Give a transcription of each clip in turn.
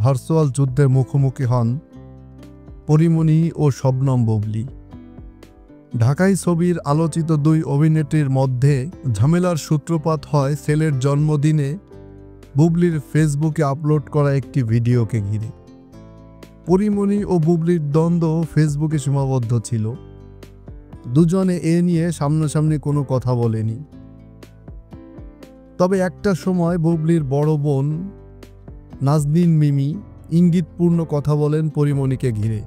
Virtual যুদ্ধের মুখোমুখি হন পরীমনি ও শবনম বুবলী। ঢাকাই ছবির আলোচিত দুই অভিনেত্রীর মধ্যে ঝামেলার সূত্রপাত হয় ছেলের জন্মদিনে বুবলীর ফেসবুকে আপলোড করা একটি ভিডিওকে ঘিরে। পরীমনি ও বুবলীর দ্বন্দ্ব ফেসবুকে সীমাবদ্ধ ছিল। দুজনে এ নিয়ে সামনাসামনি কোনো কথা বলেনি। তবে একটা সময় বুবলীর বড় বোন নাজনীন মিমি ইঙ্গিতপূর্ণ কথা বলেন পরীমনিকে ঘিরে।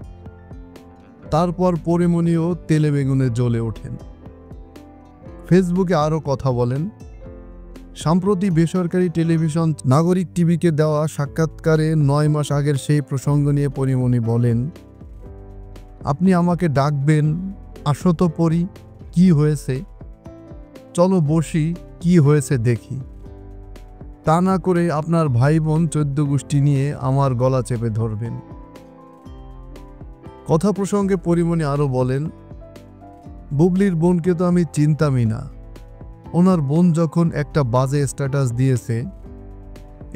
তারপর পরীমনিও তেলে বেগুনে জ্বলে ওঠেন, ফেসবুকে আরও কথা বলেন। সম্প্রতি বেসরকারি টেলিভিশন নাগরিক টিভিকে দেওয়া সাক্ষাৎকারে 9 মাস আগের সেই প্রসঙ্গ নিয়ে পরীমনি বলেন, আপনি আমাকে ডাকবেন, আসো তো পরি, কি হয়েছে, চলো বসি, কি হয়েছে দেখি। তা না করে আপনার ভাই বোন 14 গোষ্ঠী নিয়ে আমার গলা চেপে ধরবেন। কথা প্রসঙ্গে পরীমনি আরও বলেন, বুবলীর বোনকে তো আমি চিনতামই না। ওনার বোন যখন একটা বাজে স্ট্যাটাস দিয়েছে,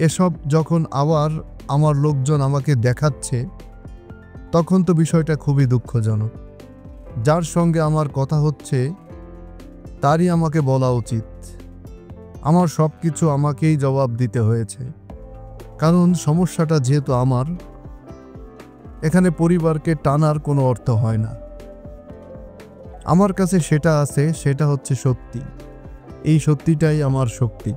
এসব যখন আবার আমার লোকজন আমাকে দেখাচ্ছে, তখন তো বিষয়টা খুবই দুঃখজনক। যার সঙ্গে আমার কথা হচ্ছে তারই আমাকে বলা উচিত। আমার সব কিছু আমাকেই জবাব দিতে হয়েছে, কারণ সমস্যাটা যেহেতু আমার, এখানে পরিবারকে টানার কোনো অর্থ হয় না। আমার কাছে সেটা আছে, সেটা হচ্ছে সত্যি। এই সত্যিটাই আমার শক্তি।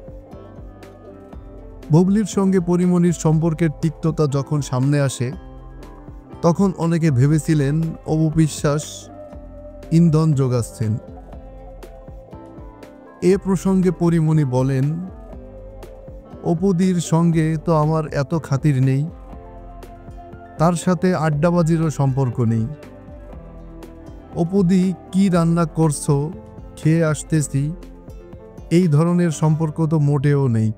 বুবলীর সঙ্গে পরীমনির সম্পর্কের তিক্ততা যখন সামনে আসে, তখন অনেকে ভেবেছিলেন অপু বিশ্বাস ইন্ধন যোগাচ্ছেন। এ প্রসঙ্গে পরীমনি বলেন, অপুদির সঙ্গে তো আমার এত খাতির নেই, তার সাথে আড্ডাবাজিরও সম্পর্ক নেই। অপুদি কি রান্না করছো, খেয়ে আসতেছি, এই ধরনের সম্পর্ক তো মোটেও নেই।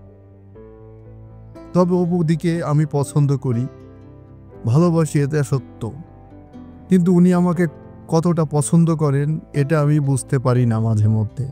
তবে অপুদিকে আমি পছন্দ করি, ভালোবাসি, এটা সত্য। কিন্তু উনি আমাকে কতটা পছন্দ করেন এটা আমি বুঝতে পারি না মাঝে মধ্যে।